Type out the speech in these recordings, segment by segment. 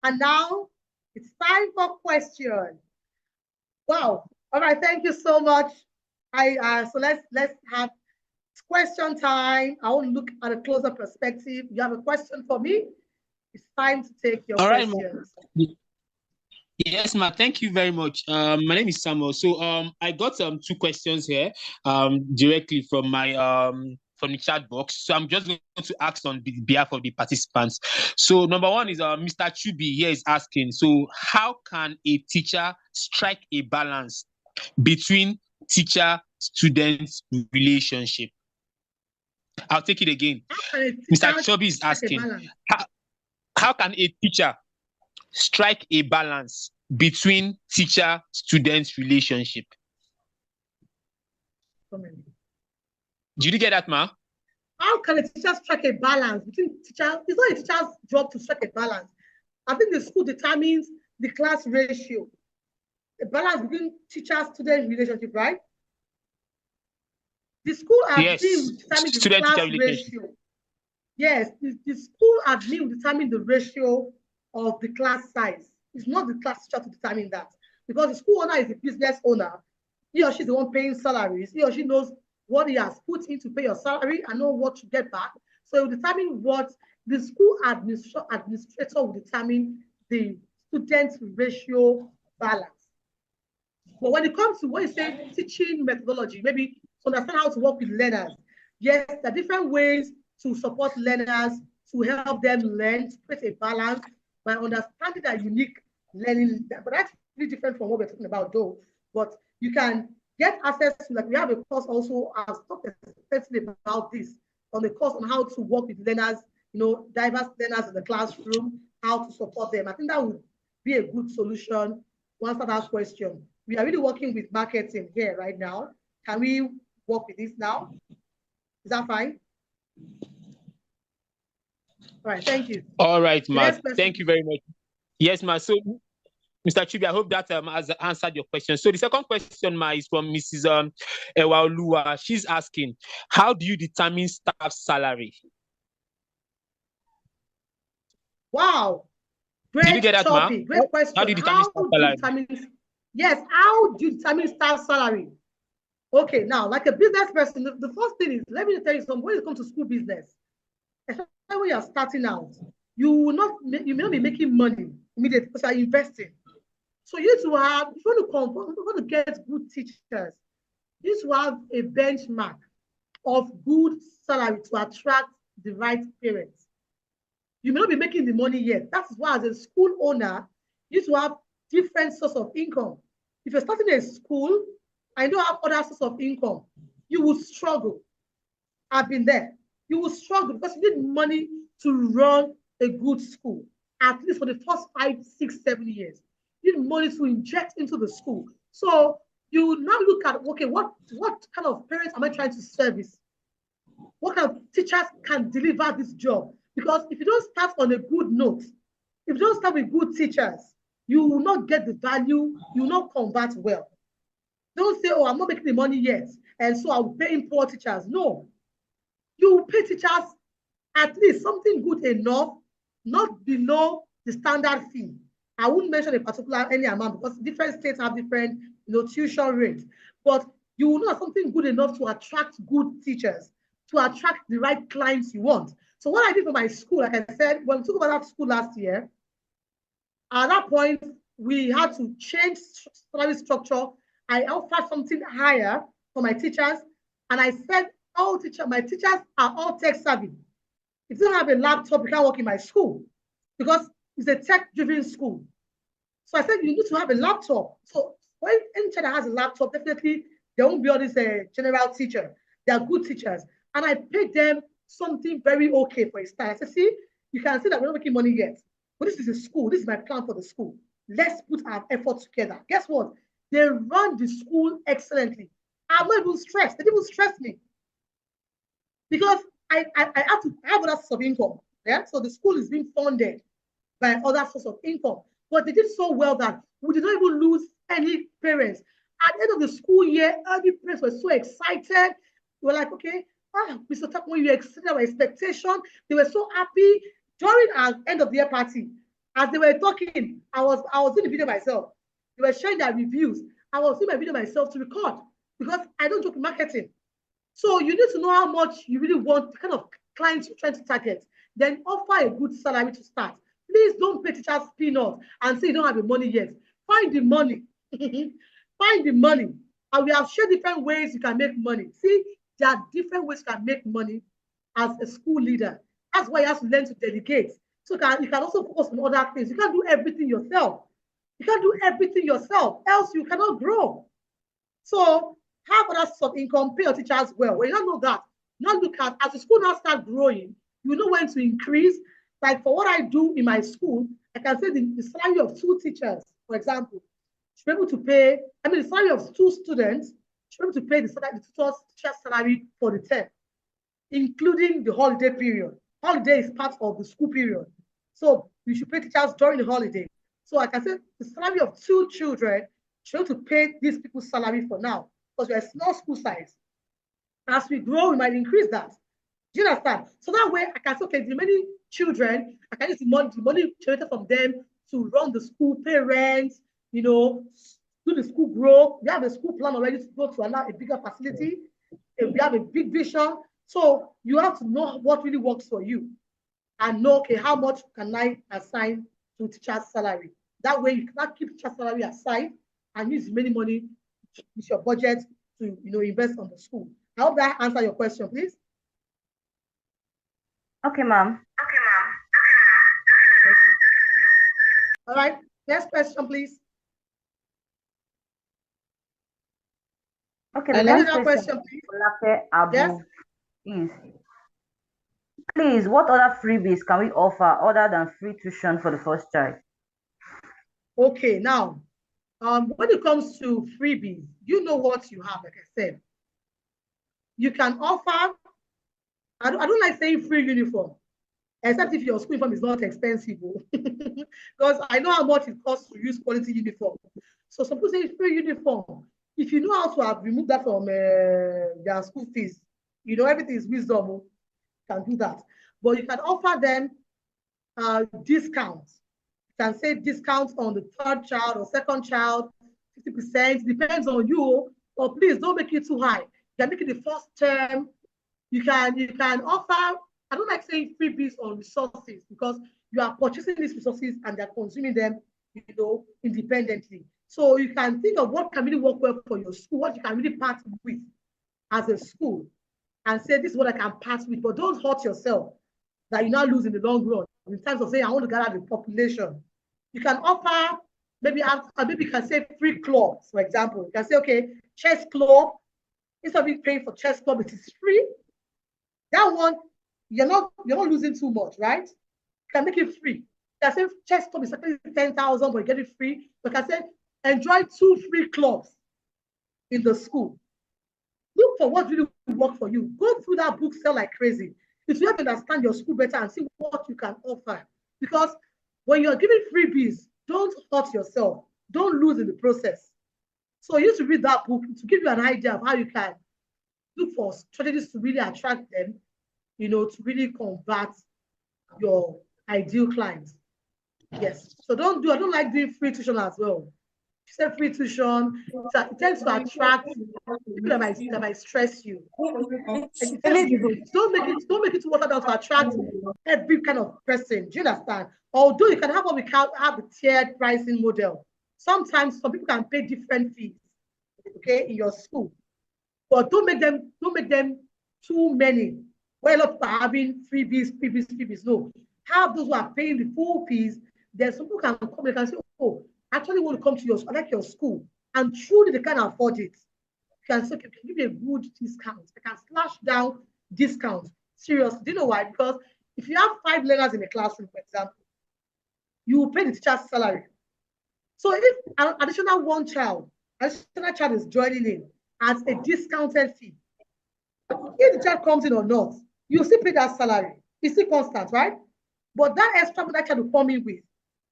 And now it's time for questions. Wow. All right. Thank you so much. So let's have question time. I want to look at a closer perspective. You have a question for me? It's time to take your All right, questions. yes, ma. Thank you very much. My name is Samuel. So I got two questions here directly from the chat box. So I'm just going to ask on behalf of the participants. So number one is Mr. Chubi here is asking. So how can a teacher strike a balance between teacher-student relationship? I'll take it again. Mr. Chubi is asking, how can a teacher strike a balance between teacher-student relationship? Did you get that, ma? How can a teacher strike a balance between teachers? It's not a teacher's job to strike a balance. I think the school determines the class ratio, the balance between teacher-student relationship, right? The school admin will determine the class ratio. Yes, the school admin will determine the ratio of the class size. It's not the class teacher to determine that, because the school owner is a business owner. He or she is the one paying salaries. He or she knows what he has put in to pay your salary and know what to get back. So it will determine what the school administrator will determine the student ratio balance. But when it comes to what you say teaching methodology, maybe to understand how to work with learners, yes, there are different ways to support learners, to help them learn, to create a balance by understanding their unique learning. But that's really different from what we're talking about, though. But you can get access to, like, we have a course also, I've talked extensively about this, on the course on how to work with learners, diverse learners in the classroom, how to support them. I think that would be a good solution to answer that question. We are really working with marketing here right now. Can we work with this now? Is that fine? All right, thank you. All right, ma. Thank you very much. Yes, ma. So, Mr. Chubi, I hope that has answered your question. So the second question, ma, is from Mrs. Ewaolua. She's asking, how do you determine staff salary? Wow. Great Did you get that, topic. Ma? Great question. How do you determine staff salary? Yes, how do you determine staff salary? Okay, now, like a business person, the first thing is, let me tell you something. When you come to school business, especially when you're starting out, you may not be making money immediately because you're investing. So you need to have, if you want to get good teachers, you need to have a benchmark of good salary to attract the right parents. You may not be making the money yet. That's why, as a school owner, you need to have different sources of income. If you're starting a school and you don't have other sources of income, you will struggle. I've been there. You will struggle because you need money to run a good school, at least for the first 5, 6, 7 years. You need money to inject into the school. So you now look at, okay, what kind of parents am I trying to service? What kind of teachers can deliver this job? Because if you don't start on a good note, if you don't start with good teachers, you will not get the value, you will not convert well. Don't say, oh, I'm not making the money yet, and so I'll pay poor teachers. No. You will pay teachers at least something good enough, not below the standard fee. I wouldn't mention a particular any amount because different states have different tuition rates. But you will know something good enough to attract good teachers, to attract the right clients you want. So what I did for my school, like I said, when we took over that school last year, at that point, we had to change salary structure. I offered something higher for my teachers. And I said, my teachers are all tech savvy. If you don't have a laptop, you can't work in my school because it's a tech-driven school. So I said, you need to have a laptop. So when any child has a laptop, definitely there won't be all this general teacher. They are good teachers. And I paid them something very okay for a start. I said, see, you can see that we're not making money yet. But this is a school. This is my plan for the school. Let's put our efforts together. Guess what? They run the school excellently. I'm not even stressed. They didn't even stress me. Because I have to have other source of income. Yeah? So the school is being funded by other source of income. But they did so well that we did not even lose any parents. At the end of the school year, every parents were so excited. They were like, okay, Mr. Takmo, you exceeded our expectation. They were so happy. During our end of the year party, As they were talking, I was doing the video myself. They were sharing their reviews. I was doing my video myself to record because I don't joke in marketing. So you need to know how much you really want, the kind of clients you're trying to target. Then offer a good salary to start. Please don't pay teachers peanuts and say you don't have the money yet. Find the money. Find the money. And we have shared different ways you can make money. See, there are different ways you can make money as a school leader. That's why you have to learn to delegate. So you can also focus on other things. You can't do everything yourself. You can't do everything yourself, else you cannot grow. So have other source of income, pay your teachers well. When you don't know that, now look at, as the school now start growing, you know when to increase. Like for what I do in my school, I can say the salary of 2 teachers, for example, should be able to pay, the salary of 2 students should be able to pay the teacher's salary for the term, including the holiday period. Holiday is part of the school period. So you should pay teachers during the holiday. So I can say the salary of 2 children should be able to pay these people's salary for now, because we're a small school size. As we grow, we might increase that. Do you understand? So that way I can say, okay, the many children, I can use the money generated from them to run the school, pay rent, do the school grow. We have a school plan already to go to a bigger facility. We have a big vision. So you have to know what really works for you and know, okay, how much can I assign to teacher's salary? That way you cannot keep teacher's salary aside and use many money with your budget to invest on the school. I hope that answers your question, please. Okay, ma'am. All right, next question, please. Okay, the next question, please. Yes. Please, what other freebies can we offer other than free tuition for the first child? Okay, now, when it comes to freebies, you know what you have, like I said. You can offer, I don't like saying free uniform, except if your school uniform is not expensive, because I know how much it costs to use quality uniform. So some people say free uniform. If you know how to have removed that from their school fees, everything is wisdom, you can do that. But you can offer them discounts. You can say discounts on the 3rd child or 2nd child, 50%, depends on you, but please don't make it too high. You can make it the first term. You can offer, I don't like saying freebies on resources, because you are purchasing these resources and they're consuming them, independently. So you can think of what can really work well for your school, what you can really part with as a school, and say, this is what I can part with, but don't hurt yourself that you now lose in the long run. In terms of saying, I want to gather the population. You can offer, maybe you can say free clubs, for example. You can say, okay, chess club, instead of you paying for chess club, it is free. That one, you're not losing too much, right? You can make it free. You can say chess club is actually 10,000, but you get it free. You can say enjoy 2 free clubs in the school. Look for what really work for you. Go through that book, sell like crazy. If you have to understand your school better and see what you can offer. Because when you're giving freebies, don't hurt yourself. Don't lose in the process. So you need to read that book to give you an idea of how you can look for strategies to really attract them, to really convert your ideal clients. Yes. So I don't like doing free tuition as well. If you say free tuition, it tends to attract people that might stress you. Don't make it watered down to attract every kind of person. Do you understand? Although you can have what we have the tiered pricing model. Sometimes some people can pay different fees, okay, in your school. But don't make them too many. Where a lot of people are having freebies. No. Have those who are paying the full fees. Then some people can come and say, oh, I actually want to come to your school. I like your school. And truly they can afford it. You can say, okay, give me a good discount. I can slash down discounts. Seriously. Do you know why? Because if you have 5 learners in a classroom, for example, you will pay the teacher's salary. So if an additional child is joining in at a discounted fee, if the child comes in or not, you still pay that salary. It's still constant, right? But that extra that child will come in with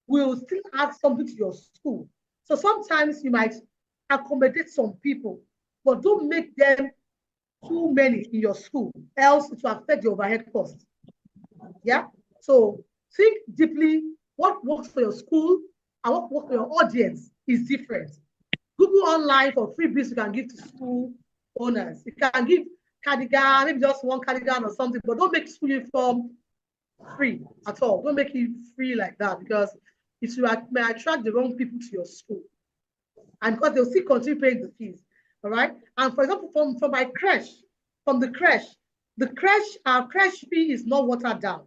will still add something to your school. So sometimes you might accommodate some people, but don't make them too many in your school, else it will affect the overhead costs. Yeah. So think deeply what works for your school and what works for your audience is different. Google online for freebies you can give to school owners. You can give cardigan, maybe just one cardigan or something, but don't make school uniform free at all. Don't make it free like that, because it may attract the wrong people to your school. And because they'll still continue paying the fees. All right. And for example, from my creche, from the creche, our creche fee is not watered down.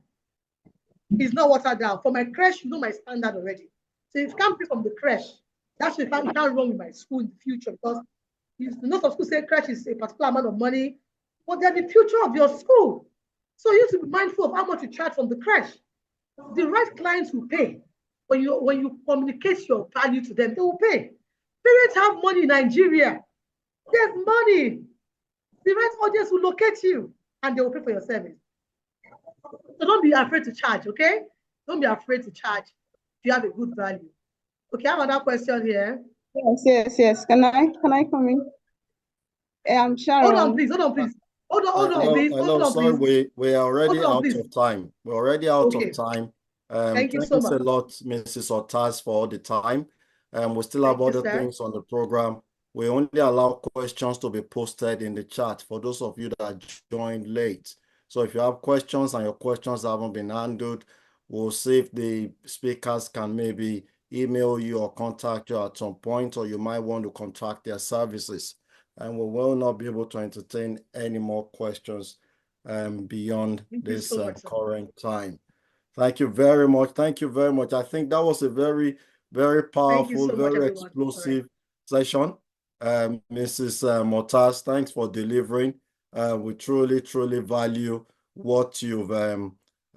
It's not watered down. For my creche, you know my standard already. So if you can't pay from the creche, that's why you can't run with my school in the future, because most of schools say creche is a particular amount of money, but they're the future of your school. So you have to be mindful of how much you charge from the creche. The right clients will pay. When you communicate your value to them, they will pay. Parents have money in Nigeria. There's money. The right audience will locate you and they will pay for your service. So don't be afraid to charge, okay? Don't be afraid to charge if you have a good value. Okay, I have another question here. Yes. Can I come in? I'm Sharon. Hold on, please. Hold on, please. Sorry, we are already out of time. We're already out of time. Thank you so much. Thanks a lot, Mrs. Otas, for all the time. We still have other things on the program. We only allow questions to be posted in the chat for those of you that joined late. So if you have questions and your questions haven't been handled, we'll see if the speakers can maybe email you or contact you at some point, or you might want to contact their services. And we will not be able to entertain any more questions beyond this current time. Thank you very much. Thank you very much. I think that was a very, very powerful, very explosive session. Mrs. Motas, thanks for delivering. We truly, truly value what you've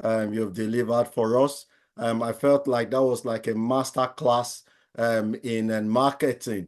delivered for us. I felt like that was like a master class in marketing.